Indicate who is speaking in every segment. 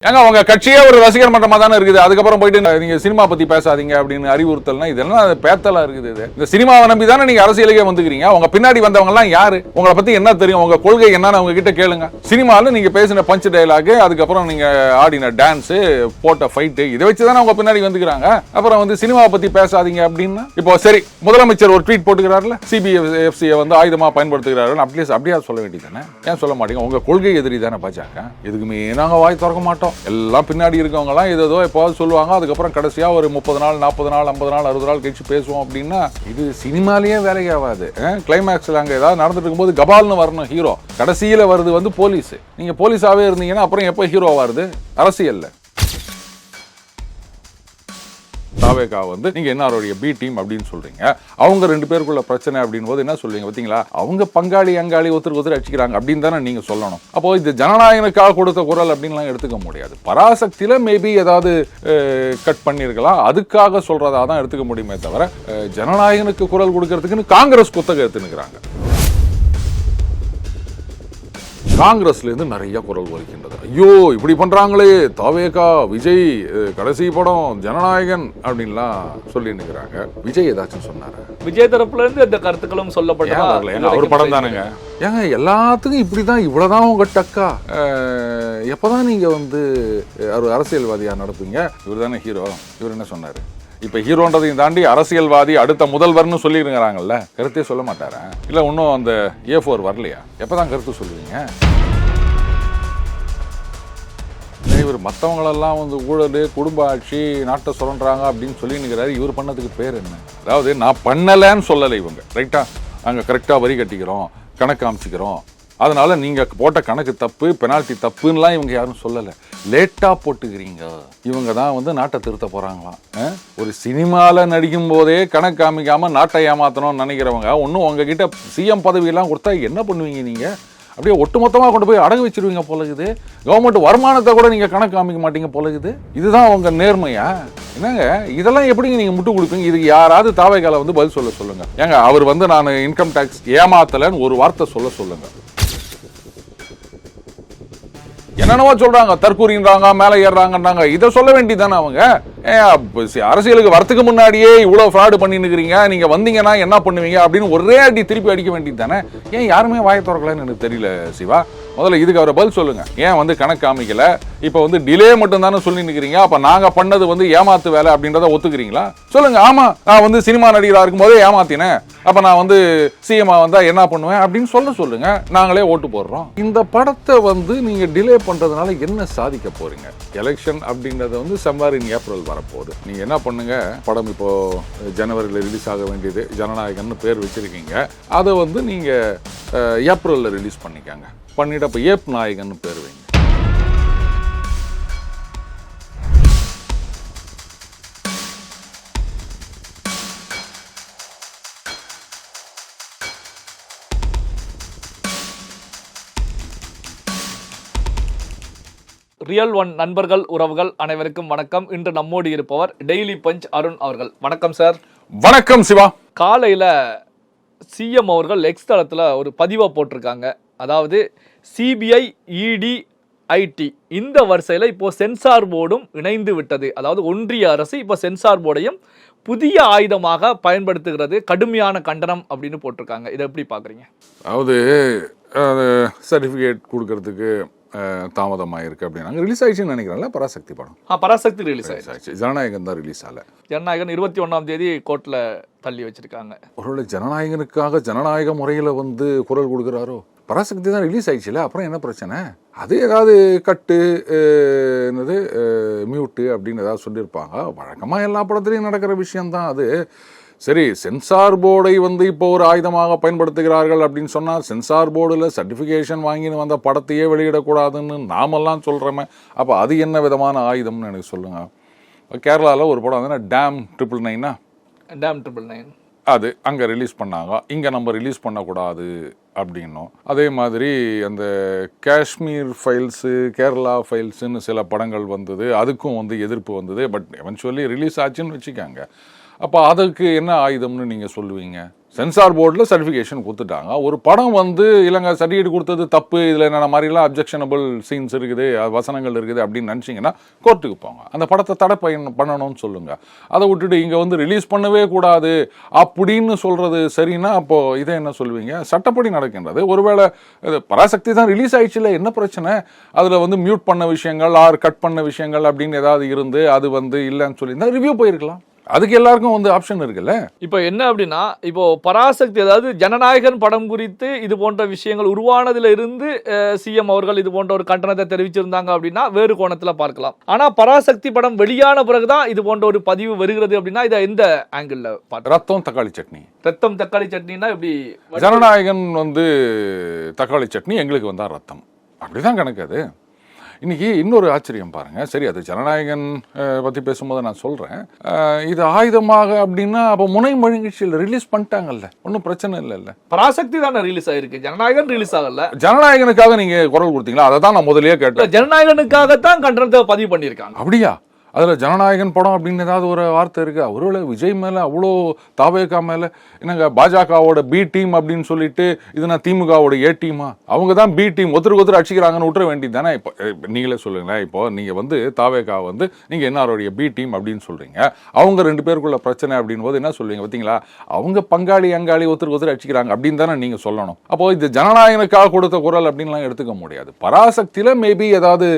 Speaker 1: ஏங்க உங்க கட்சியே ஒரு ரசிகர் மன்றமா தானே இருக்குது. அதுக்கப்புறம் போயிட்டு நீங்க சினிமா பத்தி பேசாதீங்க அப்படின்னு அறிவுறுத்தல்னா இதெல்லாம் பேத்தலா இருக்குது. இது இந்த சினிமாவை நம்பி தானே நீங்க அரசியலுக்கே வந்துக்கிறீங்க. உங்க பின்னாடி வந்தவங்க எல்லாம் யாரு, உங்களை பத்தி என்ன தெரியும், உங்க கொள்கை என்னன்னு அவங்க கிட்ட கேளுங்க. சினிமாவில் நீங்க பேசின பஞ்ச் டயலாக், அதுக்கப்புறம் நீங்க ஆடின டான்ஸ், போட்ட ஃபைட், இதை வச்சு தானே உங்க பின்னாடி வந்துக்கிறாங்க. அப்புறம் வந்து சினிமாவை பத்தி பேசாதீங்க அப்படின்னா இப்போ சரி, முதலமைச்சர் ஒரு ட்வீட் போட்டுக்கிறாருல, சிபிஎஃப்சியை வந்து ஆயுதமா பயன்படுத்துகிறாரு, அப்படியே சொல்ல வேண்டியது தானே. ஏன் சொல்ல மாட்டீங்க? உங்க கொள்கை எதிரி தானே பாஜக. எதுக்குமே நாங்க வாய் திறக்க மாட்டோம். எல்லாம் பின்னாடி இருக்கவங்க எல்லாம் ஏதோ எப்போது சொல்லுவாங்க. அதுக்கப்புறம் கடைசியா ஒரு 30 நாள் 40 நாள் 50 நாள் 60 நாள் கழிச்சு பேசுவோம் அப்படின்னா இது சினிமாலேயே வேலைக்கு ஆகாது. கிளைமேக்ஸ்ல அங்க ஏதாவது நடந்துட்டு இருக்கும்போது கபால்னு வரணும் ஹீரோ, கடைசியில வருது வந்து போலீஸ். நீங்க போலீஸாவே இருந்தீங்கன்னா அப்புறம் எப்போ ஹீரோ வருது அரசியல்ல? தாவேகா வந்து நீங்க என்ஆர்ஓடைய பி டீம் அப்படின்னு சொல்றீங்க. அவங்க ரெண்டு பேருக்குள்ள பிரச்சனை அப்படின்னு போது என்ன சொல்லுவீங்க? பார்த்தீங்களா, அவங்க பங்காளி அங்காளி ஒருத்தர் அடிச்சுக்கிறாங்க அப்படின்னு தானே நீங்க சொல்லணும். அப்போ இது ஜனநாயகனுக்காக கொடுத்த குரல் அப்படின்லாம் எடுத்துக்க முடியாது. பராசக்தியில மேபி ஏதாவது கட் பண்ணிருக்கலாம், அதுக்காக சொல்றதா தான் எடுத்துக்க முடியுமே தவிர ஜனநாயகனுக்கு குரல் கொடுக்கறதுக்குன்னு காங்கிரஸ் குத்தகை எடுத்துக்கிறாங்க. காங்கிரஸ்ல இருந்து நிறைய குரல் ஒலிக்கின்றது. ஐயோ இப்படி பண்றாங்களே, தாவேகா விஜய் கடைசி படம் ஜனநாயகன் அப்படின்லாம் சொல்லி நிற்கிறாங்க. விஜய் ஏதாச்சும் சொன்னாரு? விஜய்
Speaker 2: தரப்புல இருந்து இந்த கருத்துக்களும் சொல்லப்பட்டது.
Speaker 1: அவர் படம் தானுங்க. ஏங்க எல்லாத்துக்கும் இப்படிதான், இவ்வளவுதான் உங்க டக்கா. எப்பதான் நீங்க வந்து அரசியல்வாதியா நடப்பீங்க? இவர் தானே ஹீரோ. இவர் என்ன சொன்னாரு? இப்ப ஹீரோன்றதையும் தாண்டி அரசியல்வாதி அடுத்த முதல்வர்னு சொல்லிருக்கிறாங்கல்ல, கருத்தே சொல்ல மாட்டாரா? இல்ல இன்னும் அந்த A4 வரலையா? எப்பதான் கருத்து சொல்லுவீங்க? இவர் மற்றவங்களெல்லாம் வந்து ஊழல், குடும்ப ஆட்சி, நாட்டை சுரண்டுறாங்க அப்படின்னு சொல்லி நிற்கிறாரு. இவர் பண்ணதுக்கு பேர் என்ன? அதாவது நான் பண்ணலன்னு சொல்லலை இவங்க, ரைட்டா? நாங்கள் கரெக்டாக வரி கட்டிக்கிறோம், கணக்கு காமிச்சிக்கிறோம், அதனால நீங்க போட்ட கணக்கு தப்பு, பெனால்டி தப்புன்னெலாம் இவங்க யாரும் சொல்லலை. லேட்டா போட்டுக்கிறீங்க. இவங்க தான் வந்து நாட்டை திருத்த போறாங்களாம். ஒரு சினிமாவில் நடிக்கும் போதே கணக்கு காமிக்காம நாட்டை ஏமாத்தணும்னு நினைக்கிறவங்க ஒன்றும் உங்ககிட்ட சிஎம் பதவியெல்லாம் கொடுத்தா என்ன பண்ணுவீங்க? நீங்க அப்படியே ஒட்டுமொத்தமாக கொண்டு போய் அடகு வச்சிருவீங்க போலகுது. கவர்மெண்ட் வருமானத்தை கூட நீங்க கணக்கு காமிக்க மாட்டீங்க போலகுது. இதுதான் உங்க நேர்மையா? என்னங்க இதெல்லாம் எப்படிங்க நீங்க முட்டு கொடுப்பீங்க? இதுக்கு யாராவது தாவேகால வந்து பதில் சொல்லுங்க. ஏங்க அவர் வந்து நான் இன்கம் டேக்ஸ் ஏமாத்தலன்னு ஒரு வார்த்தை சொல்லுங்க. என்னென்னவோ சொல்றாங்க, தற்கூறின்றாங்க, மேலே ஏறாங்கன்றாங்க. இதை சொல்ல வேண்டியதானே அவங்க. அரசியலுக்கு வரத்துக்கு முன்னாடியே இவ்வளவு ஃப்ராடு பண்ணிருக்கிறீங்க, நீங்க வந்தீங்கன்னா என்ன பண்ணுவீங்க அப்படின்னு ஒரே அடி திருப்பி அடிக்க வேண்டியது தானே. ஏன் யாருமே வாயை திறக்கலன்னு எனக்கு தெரியல சிவா. முதல்ல இதுக்கு அவரை பதில் சொல்லுங்க. ஏன் வந்து கணக்கு காமிக்கல? இப்போ வந்து டிலே மட்டும் தானே சொல்லி நிற்கிறீங்க. அப்ப நாங்க பண்ணது வந்து ஏமாத்து வேலை அப்படின்றத ஒத்துக்கிறீங்களா? சொல்லுங்க. ஆமா, நான் வந்து சினிமா நடிகராக இருக்கும் போதே ஏமாத்தினேன், அப்ப நான் வந்து சிஎம்ஆ வந்தா என்ன பண்ணுவேன் அப்படின்னு சொல்லுங்க. நாங்களே ஓட்டு போடுறோம். இந்த படத்தை வந்து நீங்க டிலே பண்றதுனால என்ன சாதிக்க போறீங்க? எலெக்ஷன் அப்படின்றத வந்து சம்வார் இன் ஏப்ரல் வரப்போகுது. நீங்க என்ன பண்ணுங்க, படம் இப்போ ஜனவரியில் ரிலீஸ் ஆக வேண்டியது, ஜனநாயகன் பேர் வச்சிருக்கீங்க, அதை வந்து நீங்க ஏப்ரல்ல ரிலீஸ் பண்ணிக்காங்க. பண்ணிட்டு அப்ப ஏப் நாயகன் பேர் வைங்க.
Speaker 2: ரியல் ஒன் நண்பர்கள், உறவுகள் அனைவருக்கும் வணக்கம். இன்று நம்மோடு இருப்பவர் டெய்லி பஞ்ச் அருண் அவர்கள். வணக்கம் சார்.
Speaker 1: வணக்கம் சிவா.
Speaker 2: காலையில சிஎம் அவர்கள் எக்ஸ் தளத்துல ஒரு பதிவை போட்டிருக்காங்க. அதாவது சிபிஐ, இடி, ஐடி இந்த வரிசையில் இப்போ சென்சார் போர்டும் இணைந்து விட்டது. அதாவது ஒன்றிய அரசு இப்போ சென்சார் போர்டையும் புதிய ஆயுதமாக பயன்படுத்துகிறது, கடுமையான கண்டனம் அப்படின்னு போட்டிருக்காங்க. இதை எப்படி பார்க்குறீங்க?
Speaker 1: அதாவது சர்டிஃபிகேட் கொடுக்கறதுக்கு தாமதமாக இருக்கு அப்படின்னா ரிலீஸ் ஆயிடுச்சுன்னு நினைக்கிறேன்ல பராசக்தி படம்.
Speaker 2: பராசக்தி ரிலீஸ் ஆயிடுச்சு.
Speaker 1: ஜனநாயகன் தான் ரிலீஸ் ஆகல.
Speaker 2: ஜனநாயகன் 21ஆம் தேதி கோர்ட்டில் தள்ளி வச்சிருக்காங்க.
Speaker 1: ஒருவேளை ஜனநாயகனுக்காக ஜனநாயக முறையில் வந்து குரல் கொடுக்குறாரோ? பராசக்தி தான் ரிலீஸ் ஆயிடுச்சுல, அப்புறம் என்ன பிரச்சனை? அது ஏதாவது கட்டு என்னது மியூட்டு அப்படின்னு ஏதாவது சொல்லியிருப்பாங்க. வழக்கமாக எல்லா படத்துலையும் நடக்கிற விஷயம்தான் அது. சரி, சென்சார் போர்டை வந்து இப்போ ஒரு ஆயுதமாக பயன்படுத்துகிறார்கள் அப்படின்னு சொன்னால், சென்சார் போர்டில் சர்டிஃபிகேஷன் வாங்கின்னு வந்த படத்தையே வெளியிடக்கூடாதுன்னு நாமெல்லாம் சொல்கிறோமே, அப்போ அது என்ன விதமான ஆயுதம்னு எனக்கு சொல்லுங்கள். கேரளாவில் ஒரு படம் வந்து டேம் 999 அது அங்கே ரிலீஸ் பண்ணாங்க, இங்கே நம்ம ரிலீஸ் பண்ணக்கூடாது அப்படின்னும். அதே மாதிரி அந்த காஷ்மீர் ஃபைல்ஸு, கேரளா ஃபைல்ஸுன்னு சில படங்கள் வந்தது, அதுக்கும் வந்து எதிர்ப்பு வந்தது. பட் எவென்ச்சுவலி ரிலீஸ் ஆச்சுன்னு வச்சுக்காங்க. அப்போ அதுக்கு என்ன ஆயுதம்னு நீங்கள் சொல்லுவீங்க? சென்சார் போர்டில் சர்டிஃபிகேஷன் கொடுத்துட்டாங்க. ஒரு படம் வந்து இல்லைங்க சர்டிஃபிகேட் கொடுத்தது தப்பு, இதில் என்னென்ன மாதிரிலாம் அப்ஜெக்ஷனபிள் சீன்ஸ் இருக்குது, வசனங்கள் இருக்குது அப்படின்னு நினச்சிங்கன்னா கோர்ட்டுக்கு போங்க. அந்த படத்தை தடை பண்ணணும்னு சொல்லுங்கள். அதை விட்டுட்டு இங்கே வந்து ரிலீஸ் பண்ணவே கூடாது அப்படின்னு சொல்கிறது சரின்னா அப்போது இதை என்ன சொல்லுவீங்க? சட்டப்படி நடக்கின்றது. ஒருவேளை பராசக்தி தான் ரிலீஸ் ஆயிடுச்சுல, என்ன பிரச்சனை? அதில் வந்து மியூட் பண்ண விஷயங்கள் ஆர் கட் பண்ண விஷயங்கள் அப்படின்னு ஏதாவது இருந்து அது வந்து இல்லைன்னு சொல்லியிருந்தா ரிவ்யூ போயிருக்கலாம். அதுக்கு எல்லாருக்கும் வந்து ஆப்ஷன் இருக்குல்ல.
Speaker 2: இப்போ என்ன அப்படின்னா, இப்போ பராசக்தி அதாவது ஜனநாயகன் படம் குறித்து இது போன்ற விஷயங்கள் உருவானதுல இருந்து சிஎம் அவர்கள் இது போன்ற ஒரு கண்டனத்தை தெரிவிச்சிருந்தாங்க அப்படின்னா வேறு கோணத்துல பார்க்கலாம். ஆனா பராசக்தி படம் வெளியான பிறகுதான் இது போன்ற ஒரு பதிவு வருகிறது அப்படின்னா இதை எந்த ஆங்கிள் பார்த்து?
Speaker 1: ரத்தம் தக்காளி சட்னி.
Speaker 2: ரத்தம் தக்காளி சட்னின்னா இப்படி
Speaker 1: ஜனநாயகன் வந்து தக்காளி சட்னி, எங்களுக்கு வந்தா ரத்தம், அப்படிதான் கணக்கு. அது இன்னைக்கு இன்னொரு ஆச்சரியம் பாருங்க. சரி, அது ஜனநாயகன் பத்தி பேசும்போது நான் சொல்றேன், இது ஆயுதமாக அப்படின்னா அப்போ முனை மொழிநிகழ்ச்சியில் ரிலீஸ் பண்ணிட்டாங்கல்ல, ஒன்றும் பிரச்சனை இல்லைல்ல.
Speaker 2: பராசக்தி தானே ரிலீஸ் ஆயிருக்கு, ஜனநாயகன் ரிலீஸ் ஆகல.
Speaker 1: ஜனநாயகனுக்காக நீங்க குரல் கொடுத்தீங்களா? அதை தான் நான் முதல்லயே கேட்டேன்.
Speaker 2: ஜனநாயகனுக்காகத்தான் கண்டனத்தை பதிவு பண்ணியிருக்காங்க.
Speaker 1: அப்படியா? அதில் ஜனநாயகன் படம் அப்படின்னு ஏதாவது ஒரு வார்த்தை இருக்கு? ஒருவேளை விஜய் மேலே அவ்வளோ தாவேகா மேலே என்னங்க பாஜகவோட பி டீம் அப்படின்னு சொல்லிட்டு இது நான் திமுகவோட ஏ டீமா? அவங்க தான் பி டீம், ஒருத்தருக்கு அடிச்சுக்கிறாங்கன்னு விட்டுற வேண்டியது தானே. இப்போ நீங்களே சொல்லுங்களேன், இப்போ நீங்கள் வந்து தாவேகா வந்து நீங்கள் என்னாரோடைய பி டீம் அப்படின்னு சொல்கிறீங்க, அவங்க ரெண்டு பேருக்குள்ள பிரச்சனை அப்படின் போது என்ன சொல்லுவீங்க? பார்த்தீங்களா, அவங்க பங்காளி அங்காளி ஒருத்தருக்கு அடிச்சுக்கிறாங்க அப்படின்னு தானே நீங்கள் சொல்லணும். அப்போ இது ஜனநாயகனுக்காக கொடுத்த குரல் அப்படின்லாம் எடுத்துக்க முடியாது. பராசக்தியில் மேபி ஏதாவது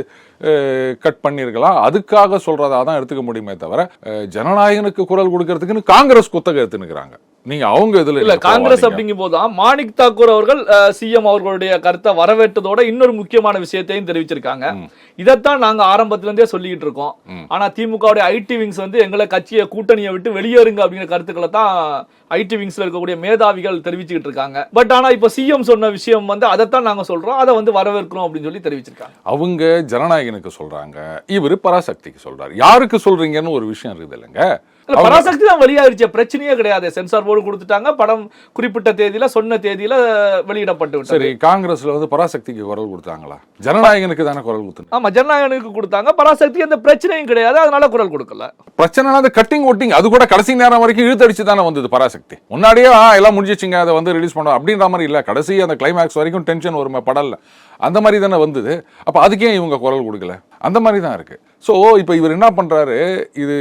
Speaker 1: கட் பண்ணியிருக்கலாம், அதுக்காக சொல்றதா தான் எடுத்துக்க முடியுமே தவிர ஜனநாயகனுக்கு குரல் கொடுக்கறதுக்குன்னு காங்கிரஸ் குத்தகை எடுத்துக்கிறாங்க. நீங்க அவங்க இதுல
Speaker 2: இல்ல, காங்கிரஸ் அப்படிங்கும் போதுதான் மாணிக் தாக்கூர் அவர்கள் சிஎம் அவர்களுடைய கருத்தை வரவேற்றதோட இன்னொரு முக்கியமான விஷயத்தையும் தெரிவிச்சிருக்காங்க. இதைத்தான் நாங்க ஆரம்பத்துல இருந்தே சொல்லிட்டு இருக்கோம். ஆனா திமுகவுடைய ஐடி விங்ஸ் வந்து எங்களை கட்சியை கூட்டணியை விட்டு வெளியேறுங்க அப்படிங்கிற கருத்துக்களை தான் ஐடி விங்ஸ்ல இருக்கக்கூடிய மேதாவிகள் தெரிவிச்சுக்கிட்டு இருக்காங்க. பட் ஆனா இப்ப சிஎம் சொன்ன விஷயம் வந்து அதைத்தான் நாங்க சொல்றோம், அதை வந்து வரவேற்கிறோம் அப்படின்னு சொல்லி தெரிவிச்சிருக்காங்க.
Speaker 1: அவங்க ஜனநாயகனுக்கு சொல்றாங்க, இவரு பராசக்திக்கு சொல்றாரு. யாருக்கு சொல்றீங்கன்னு ஒரு விஷயம் இருக்குது இல்லைங்க.
Speaker 2: பராசக்தி தான் வெளியாயிருச்சு, பிரச்சனையே கிடையாது. சென்சார் போர்டு கொடுத்துட்டாங்க, படம் குறிப்பிட்ட தேதியில சொன்ன தேதியில வெளியிடப்பட்டு.
Speaker 1: சரி, காங்கிரஸ்ல வந்து பராசக்திக்கு குரல் கொடுத்தாங்களா? ஜனநாயகனுக்கு தானே குரல் கொடுத்தாங்க.
Speaker 2: ஆமா, ஜனநாயகனுக்கு கொடுத்தாங்க. பராசக்தி அந்த பிரச்சனையும் கிடையாது, அதனால குரல் கொடுக்கல.
Speaker 1: பிரச்சனை அந்த கட்டிங் ஓட்டிங், அது கூட கடைசி நேரம் வரைக்கும் இழுத்தடிச்சு தானே வந்தது பராசக்தி. முன்னாடியே எல்லாம் முடிஞ்சிச்சுங்க, அதை வந்து ரிலீஸ் பண்ணோம் அப்படின்ற மாதிரி இல்ல, கடைசி அந்த கிளைமேக்ஸ் வரைக்கும் டென்ஷன் வருமே படல்ல, அந்த மாதிரி தானே வந்தது. அப்ப அதுக்கே இவங்க குரல் கொடுக்கல, அந்த மாதிரி தான் இருக்கு. ஸோ இப்போ இவர் என்ன பண்றாரு, இது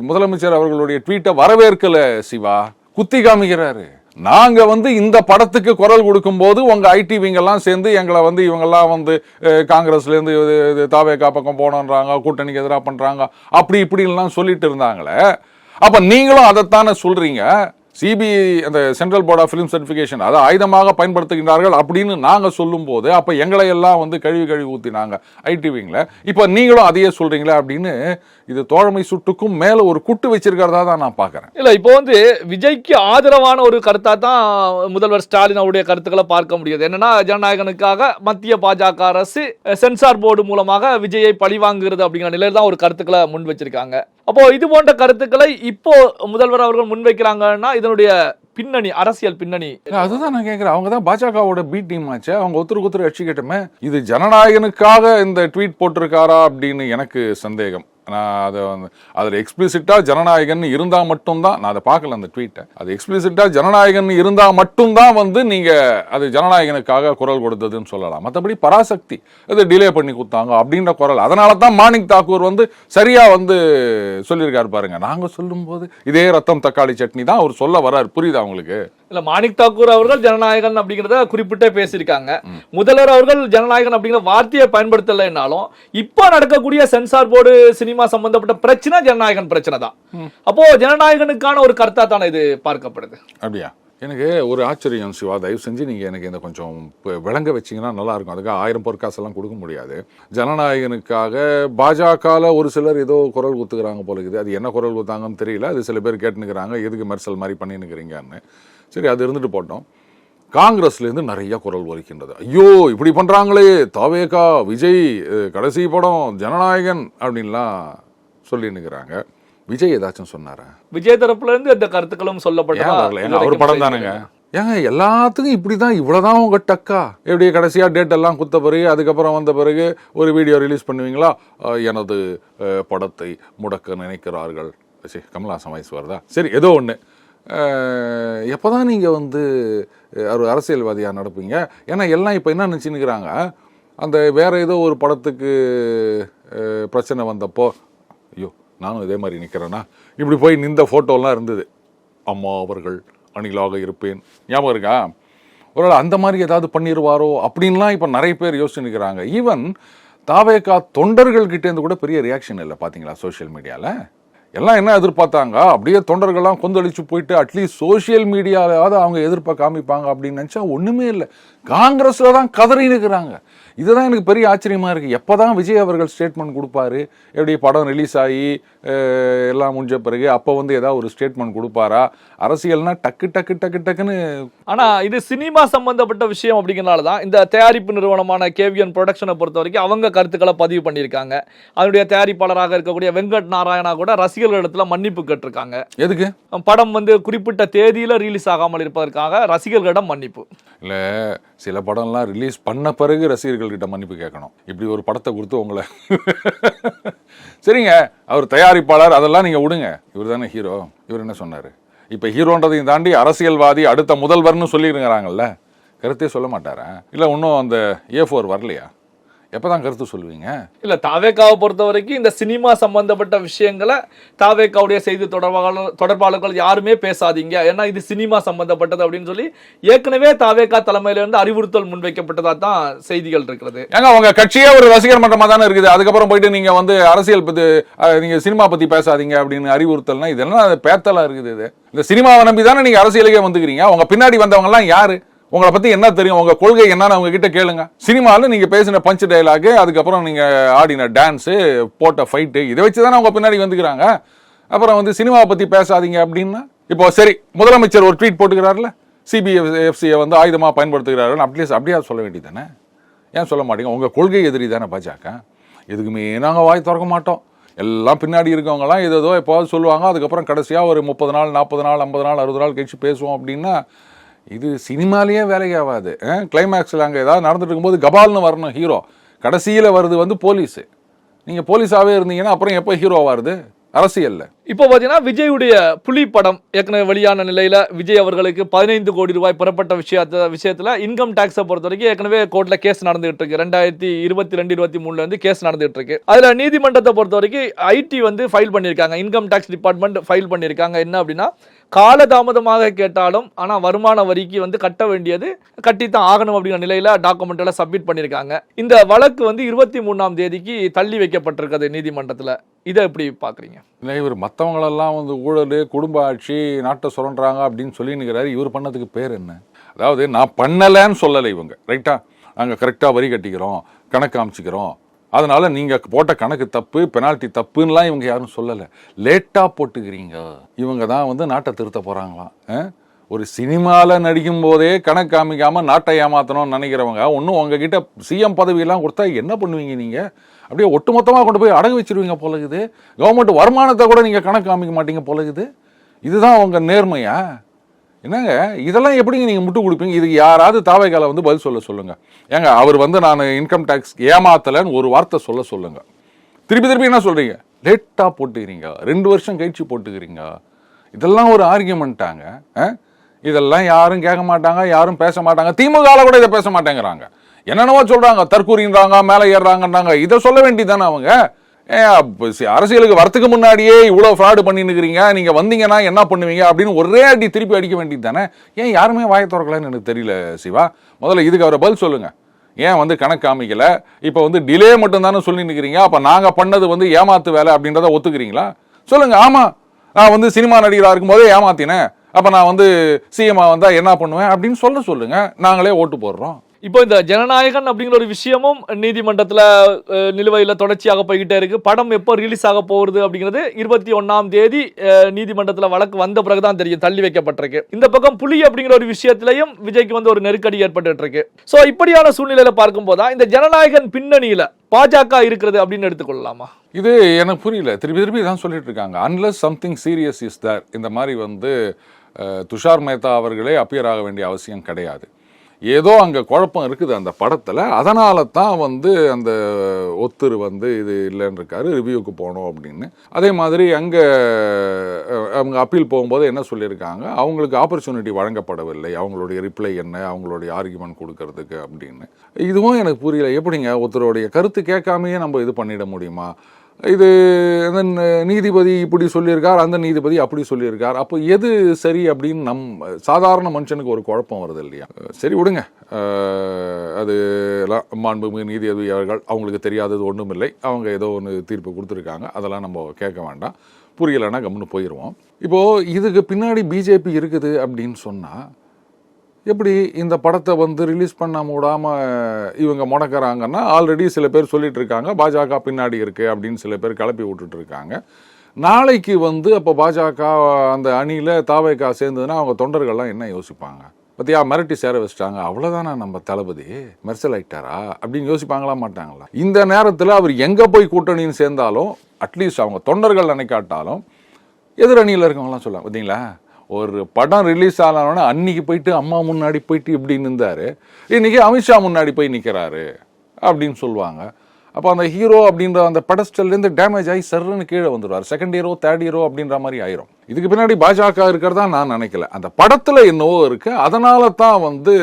Speaker 1: முதலமைச்சர் அவர்களுடைய ட்வீட்டை வரவேற்கல சிவா, குத்தி காமிக்கிறாரு. நாங்க வந்து இந்த படத்துக்கு குரல் கொடுக்கும் போது உங்க ஐடி விங்கெல்லாம் சேர்ந்து எங்களை வந்து இவங்கெல்லாம் வந்து காங்கிரஸ்ல இருந்து தாவேகா பக்கம் போனோன்றாங்க, கூட்டணிக்கு எதிராக பண்றாங்க, அப்படி இப்படி எல்லாம் சொல்லிட்டு இருந்தாங்களே. அப்ப நீங்களும் அதைத்தானே சொல்றீங்க. சிபிஐ அந்த central board of film certification அதை ஆயுதமாக பயன்படுத்துகின்றார்கள் அப்படின்னு நாங்க சொல்லும் போது அப்ப எங்களை எல்லாம் வந்து கழுவி ஊத்தினாங்க ஐடி விங்ல. இப்ப நீங்களும் அதையே சொல்றீங்களா அப்படின்னு இது தோழமை சுட்டுக்கும் மேல ஒரு குட்டு வச்சிருக்கிறதா தான் நான் பாக்குறேன்.
Speaker 2: இல்ல, இப்போ வந்து விஜய்க்கு ஆதரவான ஒரு கருத்தா தான் முதல்வர் ஸ்டாலின் அவருடைய கருத்துக்களை பார்க்க முடியாது. என்னன்னா, ஜனநாயகனுக்காக மத்திய பாஜக அரசு சென்சார் போர்டு மூலமாக விஜயை பழிவாங்குகிறது அப்படிங்கிற நிலையில தான் ஒரு கருத்துக்களை முன் வச்சிருக்காங்க. அப்போ இது போன்ற கருத்துக்களை இப்போ முதல்வர் அவர்கள் முன்வைக்கிறாங்கன்னா இதனுடைய பின்னணி, அரசியல் பின்னணி
Speaker 1: அதுதான் நான் கேட்கிறேன். அவங்க தான் பாஜகவோட பி டீம் ஆச்சு, அவங்க ஒருத்தருக்கு அடிச்சுக்கிட்டமே. இது ஜனநாயகனுக்காக இந்த ட்வீட் போட்டிருக்காரா அப்படின்னு எனக்கு சந்தேகம். நான் அதை வந்து அதில் எக்ஸ்பிளிசிட்டா ஜனநாயகன் இருந்தா மட்டும்தான், நான் அதை பார்க்கல அந்த ட்வீட்டை, அது எக்ஸ்பிளிசிட்டா ஜனநாயகன் இருந்தா மட்டும்தான் வந்து நீங்க அது ஜனநாயகனுக்காக குரல் கொடுத்ததுன்னு சொல்லலாம். மற்றபடி பராசக்தி அது டிலே பண்ணி கொடுத்தாங்க அப்படின்ற குரல். அதனால தான் மாணிக் தாக்கூர் வந்து சரியா வந்து சொல்லியிருக்காரு பாருங்க. நாங்க சொல்லும் போது இதே ரத்தம் தக்காளி சட்னி தான் அவர் சொல்ல வர்றாரு. புரியுதா உங்களுக்கு?
Speaker 2: இல்ல, மாணிக் தாக்கூர் அவர்கள் ஜனநாயகன் அப்படிங்கறத குறிப்பிட்டே பேசியிருக்காங்க. முதல்வர் அவர்கள் ஜனநாயகன் அப்படிங்கிற வார்த்தையை பயன்படுத்தலைன்னாலும் இப்ப நடக்கக்கூடிய சென்சார் போர்டு சினிமா சம்பந்தப்பட்ட பிரச்சனை ஜனநாயகன் பிரச்சனை தான். அப்போ ஜனநாயகனுக்கான ஒரு கருத்தா தானே இது பார்க்கப்படுது.
Speaker 1: அப்படியா? எனக்கு ஒரு ஆச்சரியம் சிவா, தயவு செஞ்சு நீங்கள் எனக்கு இந்த கொஞ்சம் விளங்க வச்சிங்கன்னா நல்லாயிருக்கும். அதுக்காக 1000 பொற்காசெல்லாம் கொடுக்க முடியாது. ஜனநாயகனுக்காக பாஜகவில் ஒரு சிலர் ஏதோ குரல் குத்துக்கிறாங்க போல இருக்குது. அது என்ன குரல் குத்தாங்கன்னு தெரியல. அது சில பேர் கேட்டுனுக்கிறாங்க, எதுக்கு மெர்சல் மாதிரி பண்ணினுக்கிறீங்கன்னு. சரி, அது இருந்துட்டு போட்டோம். காங்கிரஸ்லேருந்து நிறைய குரல் வலிக்கின்றது. ஐயோ இப்படி பண்ணுறாங்களே, தாவேகா விஜய் கடைசி படம் ஜனநாயகன் அப்படின்லாம் சொல்லினுக்கிறாங்க. விஜய் ஏதாச்சும் சொன்னாரா?
Speaker 2: விஜய் தரப்புல இருந்து இந்த கருத்துக்களும் சொல்லப்பட்டது.
Speaker 1: அவர் படம் தானுங்க. ஏங்க எல்லாத்துக்கும் இப்படிதான், இவ்வளவுதான் உங்க டக்கா? எப்படி கடைசியா டேட் எல்லாம் குத்த பிறகு அதுக்கப்புறம் வந்த பிறகு ஒரு வீடியோ ரிலீஸ் பண்ணுவீங்களா? எனது படத்தை முடக்க நினைக்கிறார்கள். சரி, கமலஹாசன் வயசு வருதா? சரி, ஏதோ ஒன்று எப்போ தான் நீங்கள் வந்து ஒரு அரசியல்வாதியாக நடப்பீங்க? ஏன்னா எல்லாம் இப்போ என்ன நினச்சின்னுக்கிறாங்க, அந்த வேறு ஏதோ ஒரு படத்துக்கு பிரச்சனை வந்தப்போ, ஐயோ நானும் இதே மாதிரி நிற்கிறேன்னா, இப்படி போய் நின்ற ஃபோட்டோலாம் இருந்தது. அம்மா அவர்கள் அணிலாக இருப்பேன், ஞாபகம் இருக்கா? ஒருவேளை அந்த மாதிரி ஏதாவது பண்ணிடுவாரோ அப்படின்லாம் இப்போ நிறைய பேர் யோசிச்சு நிற்கிறாங்க. ஈவன் தாவேகா தொண்டர்கள்கிட்டேருந்து கூட பெரிய ரியாக்ஷன் இல்லை பார்த்தீங்களா சோஷியல் மீடியாவில்? எல்லாம் என்ன எதிர்பார்த்தாங்க, அப்படியே தொண்டர்கள்லாம் கொந்தளிச்சு போயிட்டு அட்லீஸ்ட் சோஷியல் மீடியாவாவது அவங்க எதிர்ப்பை காமிப்பாங்க அப்படின்னு நினச்சா ஒன்றுமே இல்லை. காங்கிரஸில் தான் கதறி நிற்கிறாங்க. இதுதான் எனக்கு பெரிய ஆச்சரியமாக இருக்குது. எப்போ தான் விஜய் அவர்கள் ஸ்டேட்மெண்ட் கொடுப்பாரு, எப்படி படம் ரிலீஸ் ஆகி எல்லாம் முடிஞ்ச பிறகு அப்போ வந்து ஏதாவது ஒரு ஸ்டேட்மெண்ட் கொடுப்பாரா? அரசியல்னா டக்கு டக்கு டக்கு டக்குன்னு.
Speaker 2: ஆனால் இது சினிமா சம்பந்தப்பட்ட விஷயம் அப்படிங்கிறனால தான் இந்த தயாரிப்பு நிறுவனமான கேவிஎன் ப்ரொடக்ஷனை பொறுத்த வரைக்கும் அவங்க கருத்துக்களை பதிவு பண்ணியிருக்காங்க. அதனுடைய தயாரிப்பாளராக இருக்கக்கூடிய வெங்கட் நாராயணா கூட ரசிகர்களிடத்தில் மன்னிப்பு கேட்டிருக்காங்க.
Speaker 1: எதுக்கு?
Speaker 2: படம் வந்து குறிப்பிட்ட தேதியில் ரிலீஸ் ஆகாமல் இருப்பதற்காக ரசிகர்களிடம் மன்னிப்பு.
Speaker 1: இல்லை, சில படம்லாம் ரிலீஸ் பண்ண பிறகு ரசிகர்கள்கிட்ட மன்னிப்பு கேட்கணும். இப்படி ஒரு படத்தை கொடுத்து உங்களை சரிங்க, அவர் தயாரிப்பாளர், அதெல்லாம் நீங்கள் விடுங்க. இவர் தானே ஹீரோ. இவர் என்ன சொன்னார்? இப்போ ஹீரோன்றதையும் தாண்டி அரசியல்வாதி, அடுத்த முதல்வர்னு சொல்லியிருக்கிறாங்கல்ல, கருத்தே சொல்ல மாட்டாரா? இல்லை இன்னும் அந்த A4 வரலையா? எப்போ தான் கருத்து சொல்லுவீங்க?
Speaker 2: இல்லை, தாவேக்காவை பொறுத்த வரைக்கும் இந்த சினிமா சம்பந்தப்பட்ட விஷயங்களை தாவேக்காவுடைய செய்தி தொடர்பாளர்கள் யாருமே பேசாதீங்க, ஏன்னா இது சினிமா சம்பந்தப்பட்டது அப்படின்னு சொல்லி ஏற்கனவே தாவேக்கா தலைமையிலிருந்து அறிவுறுத்தல் முன்வைக்கப்பட்டதா தான் செய்திகள் இருக்கிறது.
Speaker 1: ஏங்க உங்க கட்சியே ஒரு ரசிகர் மன்றமா தானே இருக்குது, அதுக்கப்புறம் போயிட்டு நீங்க வந்து அரசியல் பத்தி நீங்க சினிமா பத்தி பேசாதீங்க அப்படின்னு அறிவுறுத்தல்னா இதெல்லாம் பேத்தலா இருக்குது. இது இந்த சினிமாவை நம்பி தானே நீங்க அரசியலுக்கே வந்துக்கிறீங்க. உங்க பின்னாடி வந்தவங்க எல்லாம் யாரு? உங்களை பத்தி என்ன தெரியும்? உங்க கொள்கை என்னன்னு அவங்க கிட்ட கேளுங்க. சினிமாவில் நீங்க பேசின பஞ்ச் டயலாக், அதுக்கப்புறம் நீங்க ஆடின டான்ஸ், போட்ட ஃபைட்டு, இதை வச்சு தானே உங்க பின்னாடி வந்துக்கிறாங்க. அப்புறம் வந்து சினிமாவை பத்தி பேசாதீங்க அப்படின்னா, இப்போ சரி முதலமைச்சர் ஒரு ட்வீட் போட்டுக்கிறாருல, சிபிஎஃப்சியை வந்து ஆயுதமா பயன்படுத்துகிறாரு, அட்லீஸ்ட் அப்படியா சொல்ல வேண்டியது தானே? ஏன் சொல்ல மாட்டீங்க? உங்க கொள்கை எதிரி தானே பாஜக. எதுக்குமே நாங்கள் வாய் திறக்க மாட்டோம். எல்லாம் பின்னாடி இருக்கவங்கலாம் ஏதோ எப்போவாது சொல்லுவாங்க. அதுக்கப்புறம் கடைசியாக ஒரு 30 நாள் 40 நாள் 50 நாள் 60 நாள் கழிச்சு பேசுவோம் அப்படின்னா, இது சினிமாலேயே வேலையாகாது. கிளைமேக்ஸில் அங்கே ஏதாவது நடந்துட்டு இருக்கும்போது கபால்னு வரணும் ஹீரோ, கடைசியில் வருது வந்து போலீஸு. நீங்கள் போலீஸாகவே இருந்தீங்கன்னா அப்புறம் எப்போ ஹீரோவாக வருது அரசியலில்?
Speaker 2: இப்போ பார்த்தீங்கன்னா விஜயுடைய புலி படம் ஏற்கனவே வெளியான நிலையில் விஜய் அவர்களுக்கு 15 கோடி ரூபாய் பெறப்பட்ட விஷயத்தில் இன்கம் டேக்ஸை பொறுத்த வரைக்கும் ஏற்கனவே கோர்ட்டில் கேஸ் நடந்துகிட்டு இருக்கு. 2022-23 கேஸ் நடந்துகிட்டு இருக்கு. அதில் நீதிமன்றத்தை பொறுத்த வரைக்கும் ஐடி வந்து ஃபைல் பண்ணியிருக்காங்க, இன்கம் டேக்ஸ் டிபார்ட்மெண்ட் ஃபைல் பண்ணியிருக்காங்க. என்ன அப்படின்னா, காலதாமதமாக கேட்டாலும் ஆனால் வருமான வரிக்கு வந்து கட்ட வேண்டியது கட்டித்தான் ஆகணும் அப்படிங்கிற நிலையில் டாக்குமெண்ட்டெல்லாம் சப்மிட் பண்ணியிருக்காங்க. இந்த வழக்கு வந்து 23ஆம் தேதிக்கு தள்ளி வைக்கப்பட்டிருக்கிறது நீதிமன்றத்தில். இதை எப்படி பார்க்குறீங்க?
Speaker 1: இல்லை, இவர் மற்றவங்களெல்லாம் வந்து ஊழல், குடும்ப ஆட்சி, நாட்டை சுரண்டுறாங்க அப்படின்னு சொல்லினுக்கிறாரு. இவர் பண்ணதுக்கு பேர் என்ன? அதாவது நான் பண்ணலைன்னு சொல்லலை இவங்க, ரைட்டா? நாங்கள் கரெக்டாக வரி கட்டிக்கிறோம், கணக்கு அமைச்சிக்கிறோம், அதனால நீங்கள் போட்ட கணக்கு தப்பு, பெனால்ட்டி தப்புன்னெலாம் இவங்க யாரும் சொல்லலை. லேட்டாக போட்டுக்கிறீங்க. இவங்க தான் வந்து நாட்டை திருத்த போகிறாங்களாம். ஒரு சினிமாவில் நடிக்கும் போதே கணக்கு காமிக்காமல் நாட்டை ஏமாற்றணும்னு நினைக்கிறவங்க ஒன்றும் உங்ககிட்ட சிஎம் பதவியெல்லாம் கொடுத்தா என்ன பண்ணுவீங்க? நீங்கள் அப்படியே ஒட்டுமொத்தமாக கொண்டு போய் அடகு வச்சிருவீங்க போலகுது. கவர்மெண்ட் வருமானத்தை கூட நீங்கள் கணக்கு காமிக்க மாட்டீங்க போலகுது. இதுதான் உங்கள் நேர்மையா? என்னங்க இதெல்லாம் எப்படிங்க நீங்கள் முட்டு கொடுப்பீங்க? இதுக்கு யாராவது தாவேக்கால வந்து பதில் சொல்லுங்க. ஏங்க அவர் வந்து நான் இன்கம் டேக்ஸ் ஏமாத்தலைன்னு ஒரு வார்த்தை சொல்லுங்க. திருப்பி என்ன சொல்கிறீங்க? லேட்டாக போட்டுக்கிறீங்க, 2 வருஷம் கழிச்சு போட்டுக்கிறீங்க. இதெல்லாம் ஒரு ஆர்கியூமெண்ட்டாங்க. இதெல்லாம் யாரும் கேட்க மாட்டாங்க, யாரும் பேச மாட்டாங்க. திமுகவில் கூட இதை பேச மாட்டேங்கிறாங்க. என்னென்னவோ சொல்கிறாங்க, தற்கூறின்றாங்க, மேலே ஏறுறாங்கன்றாங்க. இதை சொல்ல வேண்டியதானே அவங்க? அரசியலுக்கு வரத்துக்கு முன்னாடியே இவ்வளோ ஃப்ராடு பண்ணின்னுக்கிறீங்க, நீங்கள் வந்தீங்கன்னா என்ன பண்ணுவீங்க அப்படின்னு ஒரே அடி திருப்பி அடிக்க வேண்டியது தானே? ஏன் யாருமே வாயை திறக்கலன்னு எனக்கு தெரியல சிவா. முதல்ல இதுக்கு அவரை பதில் சொல்லுங்க. ஏன் வந்து கணக்கு காமிக்கல? இப்போ வந்து டிலே மட்டும் தானே சொல்லி நிற்கிறீங்க. அப்போ நாங்கள் பண்ணது வந்து ஏமாத்து வேலை அப்படின்றத ஒத்துக்கிறீங்களா? சொல்லுங்க. ஆமாம், நான் வந்து சினிமா நடிகராக இருக்கும்போதே ஏமாத்தினேன், அப்போ நான் வந்து சிஎம்மா வந்தால் என்ன பண்ணுவேன் அப்படின்னு சொல்லுங்க. நாங்களே ஓட்டு போடுறோம்.
Speaker 2: இப்போ இந்த ஜனநாயகன் அப்படிங்கிற ஒரு விஷயமும் நீதிமன்றத்தில் நிலுவையில் தொடர்ச்சியாக போய்கிட்டே இருக்கு. படம் எப்போ ரிலீஸ் ஆக போகுது அப்படிங்கிறது 21ஆம் தேதி நீதிமன்றத்தில் வழக்கு வந்த பிறகுதான் தெரியும், தள்ளி வைக்கப்பட்டிருக்கு. இந்த பக்கம் புலி அப்படிங்கிற ஒரு விஷயத்திலையும் விஜய்க்கு வந்து ஒரு நெருக்கடி ஏற்பட்டு இருக்கு. ஸோ இப்படியான சூழ்நிலையில பார்க்கும்போதா இந்த ஜனநாயகன் பின்னணியில பாஜக இருக்கிறது அப்படின்னு எடுத்துக்கொள்ளலாமா?
Speaker 1: இது எனக்கு புரியல. திருப்பி தான் சொல்லிட்டு இருக்காங்க. Unless something serious is there. இந்த மாதிரி வந்து துஷார் மேத்தா அவர்களே அப்பியர் ஆக வேண்டிய அவசியம் கிடையாது. ஏதோ அங்கே குழப்பம் இருக்குது அந்த படத்தில். அதனால தான் வந்து அந்த ஒத்துரு வந்து இது இல்லைன்னு இருக்காரு, ரிவ்யூக்கு போனோம் அப்படின்னு. அதே மாதிரி அங்கே அவங்க அப்பீல் போகும்போது என்ன சொல்லியிருக்காங்க, அவங்களுக்கு ஆப்பர்ச்சுனிட்டி வழங்கப்படவில்லை, அவங்களுடைய ரிப்ளை என்ன, அவங்களுடைய ஆர்குமெண்ட் கொடுக்கறதுக்கு அப்படின்னு. இதுவும் எனக்கு புரியல. எப்படிங்க ஒருத்தருடைய கருத்து கேட்காமையே நம்ம இது பண்ணிட முடியுமா? இது நீதிபதி இப்படி சொல்லியிருக்கார், அந்த நீதிபதி அப்படி சொல்லியிருக்கார், அப்போ எது சரி அப்படின்னு சாதாரண மனுஷனுக்கு ஒரு குழப்பம் வருது இல்லையா? சரி விடுங்க, அது மாண்புமிகு நீதிபதி அவர்கள் அவங்களுக்கு தெரியாதது ஒன்றும் இல்லை, அவங்க ஏதோ ஒன்று தீர்ப்பு கொடுத்துருக்காங்க, அதெல்லாம் நம்ம கேட்க வேண்டாம், புரியலைன்னா கம்முன்னு போயிடுவோம். இப்போது இதுக்கு பின்னாடி பிஜேபி இருக்குது அப்படின்னு சொன்னால் எப்படி இந்த படத்தை வந்து ரிலீஸ் பண்ண விடாமல் இவங்க முடக்கிறாங்கன்னா, ஆல்ரெடி சில பேர் சொல்லிட்டு இருக்காங்க பாஜக பின்னாடி இருக்குது அப்படின்னு சில பேர் கிளப்பி விட்டுட்டு இருக்காங்க. நாளைக்கு வந்து அப்போ பாஜக அந்த அணியில் தாவேகா சேர்ந்ததுன்னா அவங்க தொண்டர்கள்லாம் என்ன யோசிப்பாங்க? பத்தியா மிரட்டி சேர வச்சுட்டாங்க, அவ்வளோதானா நம்ம தளபதி மெர்சல் ஆகிட்டாரா அப்படின்னு யோசிப்பாங்களா மாட்டாங்களா? இந்த நேரத்தில் அவர் எங்கே போய் கூட்டணின்னு சேர்ந்தாலும் அட்லீஸ்ட் அவங்க தொண்டர்கள் நினைக்காட்டாலும் எதிரணியில் இருக்கவங்களாம் சொல்லலாம். பார்த்தீங்களா, ஒரு படம் ரிலீஸ் ஆனோன்னா அன்னைக்கு போயிட்டு அம்மா முன்னாடி போயிட்டு இப்படி நின்றாரு, இன்னைக்கு அமித்ஷா முன்னாடி போய் நிற்கிறாரு அப்படின்னு சொல்லுவாங்க. அப்போ அந்த ஹீரோ அப்படின்ற அந்த பெடஸ்டல்லேருந்து டேமேஜ் ஆகி சர்ன்னு கீழே வந்துடுவார். செகண்ட் ஹீரோ தேர்ட் ஹீரோ அப்படின்ற மாதிரி ஆயிரும். இதுக்கு பின்னாடி பாஜக இருக்கிறதா நான் நினைக்கல. அந்த படத்தில் என்னவோ இருக்கு, அதனால தான் வந்து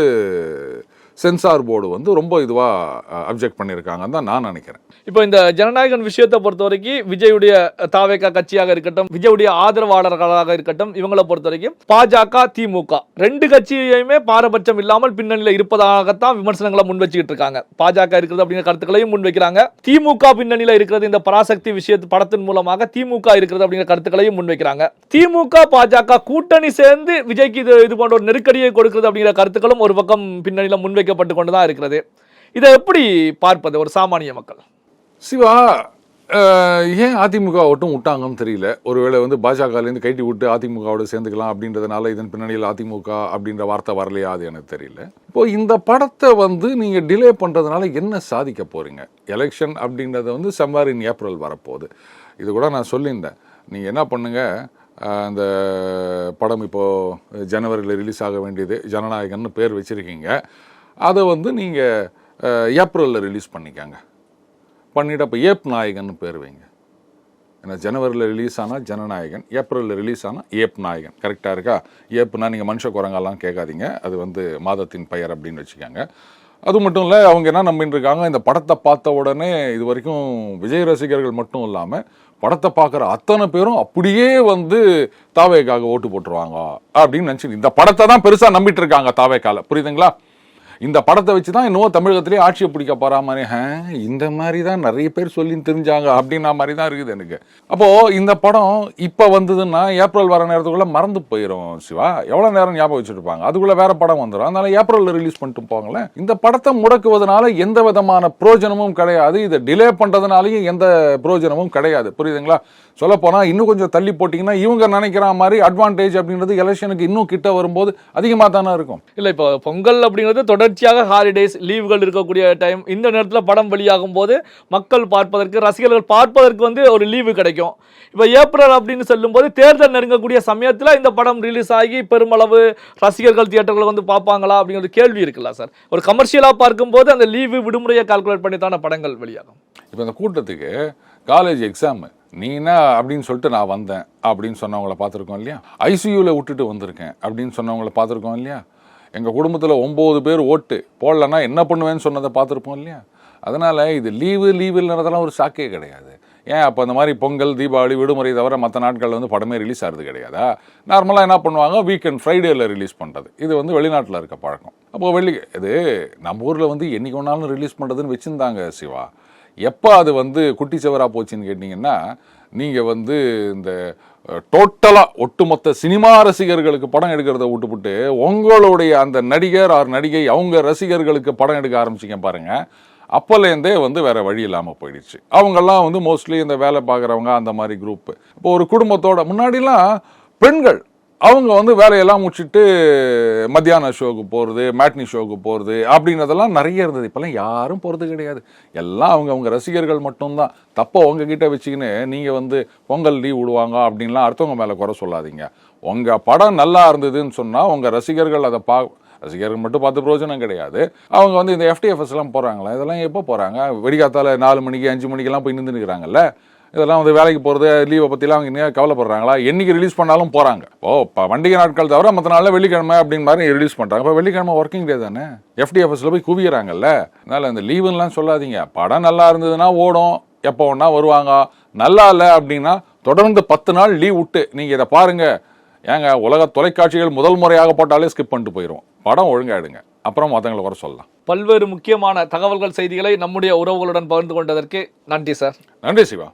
Speaker 1: சென்சார் போர்டு வந்து ரொம்ப இதுவாக அப்ஜெக்ட் பண்ணியிருக்காங்கன்னு தான் நான் நினைக்கிறேன்.
Speaker 2: இப்போ இந்த ஜனநாயகன் விஷயத்தை பொறுத்த வரைக்கும் விஜயுடைய தாவேகா கட்சியாக இருக்கட்டும், விஜயுடைய ஆதரவாளர்களாக இருக்கட்டும், இவங்களை பொறுத்த வரைக்கும் பாஜக திமுக ரெண்டு கட்சியுமே பாரபட்சம் இல்லாமல் பின்னணியில் இருப்பதாகத்தான் விமர்சனங்களை முன் வச்சுக்கிட்டு இருக்காங்க. பாஜக இருக்கிறது அப்படிங்கிற கருத்துக்களையும் முன் வைக்கிறாங்க. திமுக பின்னணியில் இருக்கிறது இந்த பராசக்தி விஷயத்து படத்தின் மூலமாக திமுக இருக்கிறது அப்படிங்கிற கருத்துக்களையும் முன் வைக்கிறாங்க. திமுக பாஜக கூட்டணி சேர்ந்து விஜய்க்கு இது போன்ற ஒரு நெருக்கடியை கொடுக்கிறது அப்படிங்கிற கருத்துக்களும் ஒரு பக்கம் பின்னணியில் முன்வைக்கப்பட்டு கொண்டுதான் இருக்கிறது. இதை எப்படி பார்ப்பது ஒரு சாமானிய மக்கள்?
Speaker 1: சிவா, ஏன் அதிமுக ஒட்டும் விட்டாங்கன்னு தெரியல. ஒருவேளை வந்து பாஜகலேருந்து கைட்டி விட்டு அதிமுகவோட சேர்ந்துக்கலாம் அப்படின்றதுனால இதன் பின்னணியில் அதிமுக அப்படின்ற வார்த்தை வரலையா, அது எனக்கு தெரியல. இப்போ இந்த படத்தை வந்து நீங்கள் டிலே பண்ணுறதுனால என்ன சாதிக்க போகிறீங்க? எலெக்ஷன் அப்படின்றத வந்து சம்வேர் இன் ஏப்ரல் வரப்போகுது. இது கூட நான் சொல்லியிருந்தேன், நீங்கள் என்ன பண்ணுங்கள், அந்த படம் இப்போது ஜனவரியில் ரிலீஸ் ஆக வேண்டியது, ஜனநாயகன்னு பேர் வச்சுருக்கீங்க, அதை வந்து நீங்கள் ஏப்ரலில் ரிலீஸ் பண்ணிக்காங்க. பண்ணிவிட்டு அப்போ ஏப் நாயகன் பேர் வைங்க. ஏன்னா ஜனவரியில் ரிலீஸ் ஆனால் ஜனநாயகன், ஏப்ரலில் ரிலீஸ் ஆனால் ஏப் நாயகன். கரெக்டாக இருக்கா? ஏப்புனா நீங்கள் மனுஷ குரங்கெல்லாம் கேட்காதீங்க, அது வந்து மாதத்தின் பெயர் அப்படின்னு வச்சுக்கோங்க. அது மட்டும் இல்லை, அவங்க என்ன நம்பின்னு இருக்காங்க, இந்த படத்தை பார்த்த உடனே இது வரைக்கும் விஜய் ரசிகர்கள் மட்டும் இல்லாமல் படத்தை பார்க்குற அத்தனை பேரும் அப்படியே வந்து தாவேக்காக ஓட்டு போட்டுருவாங்க அப்படின்னு நினச்சி இந்த படத்தை தான் பெருசாக நம்பிட்டு இருக்காங்க தாவேக்கால. புரியுதுங்களா? இந்த படத்தை வச்சு தான் இன்னும் தமிழகத்திலே ஆட்சியை பிடிக்க போகிற மாதிரி, இந்த மாதிரி தான் நிறைய பேர் சொல்லி தெரிஞ்சாங்க அப்படின்னா மாதிரி தான் இருக்குது எனக்கு. அப்போது இந்த படம் இப்போ வந்ததுன்னா ஏப்ரல் வர நேரத்துக்குள்ளே மறந்து போயிடும் சிவா. எவ்வளோ நேரம் ஞாபகம் வச்சுருப்பாங்க, அதுக்குள்ளே வேறு படம் வந்துடும். அதனால் ஏப்ரலில் ரிலீஸ் பண்ணிட்டு போங்களேன். இந்த படத்தை முடக்குவதனால எந்த விதமான புரோஜனமும் கிடையாது, இதை டிலே பண்ணுறதுனாலையும் எந்த புரோஜனமும் கிடையாது. புரியுதுங்களா? சொல்லப்போனால் இன்னும் கொஞ்சம் தள்ளி போட்டிங்கன்னா இவங்க நினைக்கிற மாதிரி அட்வான்டேஜ் அப்படின்றது எலெக்ஷனுக்கு இன்னும் கிட்ட வரும்போது அதிகமாக தானே இருக்கும்.
Speaker 2: இல்லை, இப்போ பொங்கல் அப்படிங்கிறது தொடர்ச்சியாக ஹாலிடேஸ் லீவுகள் இருக்கக்கூடிய டைம். இந்த நேரத்தில் படம் வெளியாகும் போது மக்கள் பார்ப்பதற்கு, ரசிகர்கள் பார்ப்பதற்கு வந்து ஒரு லீவு கிடைக்கும். இப்போ ஏப்ரல் அப்படின்னு சொல்லும்போது தேர்தல் நெருங்கக்கூடிய சமயத்தில் இந்த படம் ரிலீஸ் ஆகி பெருமளவு ரசிகர்கள் தியேட்டர்கள் வந்து பார்ப்பாங்களா அப்படிங்கிற கேள்வி இருக்குல்ல சார்? ஒரு கமர்ஷியலாக பார்க்கும்போது அந்த லீவு விடுமுறையை கால்குலேட் பண்ணி தானே படங்கள் வெளியாகும்.
Speaker 1: இப்போ இந்த கூட்டத்துக்கு காலேஜ் எக்ஸாமு நீ என்ன அப்படின்னு சொல்லிட்டு நான் வந்தேன் அப்படின்னு சொன்னவங்கள பார்த்துருக்கோம் இல்லையா? ஐசியூவில் விட்டுட்டு வந்திருக்கேன் அப்படின்னு சொன்னவங்கள பார்த்துருக்கோம் இல்லையா? எங்கள் குடும்பத்தில் 9 பேர் ஓட்டு போடலன்னா என்ன பண்ணுவேன்னு சொன்னதை பார்த்துருப்போம் இல்லையா? அதனால் இது லீவு இல்லைன்றதெல்லாம் ஒரு சாக்கே கிடையாது. ஏன் அப்போ அந்த மாதிரி பொங்கல், தீபாவளி, விடுமுறை தவிர மற்ற நாட்களில் வந்து படமே ரிலீஸ் ஆகிறது கிடையாதா? நார்மலாக என்ன பண்ணுவாங்க, வீக்கெண்ட் ஃப்ரைடேயில் ரிலீஸ் பண்ணுறது. இது வந்து வெளிநாட்டில் இருக்க பழக்கம். அப்போது இது நம்ம ஊரில் வந்து என்றைக்கு ஒன்றாலும் ரிலீஸ் பண்ணுறதுன்னு வச்சுருந்தாங்க சிவா. எப்போ அது வந்து குட்டிச்சவராக போச்சுன்னு கேட்டிங்கன்னா, நீங்கள் வந்து இந்த டோட்டலாக ஒட்டுமொத்த சினிமா ரசிகர்களுக்கு படம் எடுக்கிறத விட்டுப்புட்டு உங்களுடைய அந்த நடிகர் ஆர் நடிகை அவங்க ரசிகர்களுக்கு படம் எடுக்க ஆரம்பிச்சிங்க பாருங்கள், அப்போலேருந்தே வந்து வேறு வழி இல்லாமல் போயிடுச்சு. அவங்கெல்லாம் வந்து மோஸ்ட்லி இந்த வேலை பார்க்குறவங்க அந்த மாதிரி குரூப்பு. இப்போ ஒரு குடும்பத்தோட முன்னாடிலாம் பெண்கள் அவங்க வந்து வேலையெல்லாம் முடிச்சுட்டு மத்தியான ஷோவுக்கு போகிறது, மேட்னி ஷோவுக்கு போகிறது அப்படின்றதெல்லாம் நிறைய இருந்தது. இப்போல்லாம் யாரும் போகிறது கிடையாது. எல்லாம் அவங்க ரசிகர்கள் மட்டும்தான். தப்போ உங்ககிட்ட வச்சுக்கின்னு நீங்கள் வந்து பொங்கல் லீவ் விடுவாங்க அப்படின்லாம் அடுத்தவங்க மேலே குறை சொல்லாதீங்க. உங்கள் படம் நல்லா இருந்ததுன்னு சொன்னால் உங்கள் ரசிகர்கள் அதை ரசிகர்கள் மட்டும் பார்த்து பிரயோஜனம் கிடையாது. அவங்க வந்து இந்த FTFS எல்லாம் போறாங்களா, இதெல்லாம் எப்போ போறாங்க? வெடிகாத்தால 4 மணிக்கு 5 மணிக்கெல்லாம் போய் நின்று நிற்கிறாங்கல்ல. இதெல்லாம் வந்து வேலைக்கு போகிறது, லீவை பற்றிலாம் அவங்க இன்னும் கவலைப்படுறாங்களா? என்னைக்கு ரிலீஸ் பண்ணாலும் போகிறாங்க. இப்போ பண்டிகை நாட்கள் தவிர மற்ற நாளில் வெள்ளிக்கிழமை அப்படின்னு மாதிரி ரிலீஸ் பண்ணுறாங்க. இப்போ வெள்ளிக்கிழமை ஒர்க்கிங் டே தானே, FTFSல போய் குவிகிறாங்கல்ல. அதனால் இந்த லீவுன்னெலாம் சொல்லாதீங்க. படம் நல்லா இருந்ததுன்னா ஓடும், எப்போ ஒன்றா வருவாங்க. நல்லா இல்லை அப்படின்னா தொடர்ந்து 10 நாள் லீவ் விட்டு நீங்கள் இதை பாருங்கள். ஏங்க, உலக தொலைக்காட்சிகள் முதல் முறையாக போட்டாலே ஸ்கிப் பண்ணிட்டு போயிடுவோம். படம் ஒழுங்காயிடுங்க, அப்புறம் மற்றவங்களை வர சொல்லலாம்.
Speaker 2: பல்வேறு முக்கியமான தகவல்கள், செய்திகளை நம்முடைய உறவுகளுடன் பகிர்ந்து கொண்டதற்கு நன்றி சார்.
Speaker 1: நன்றி சிவா.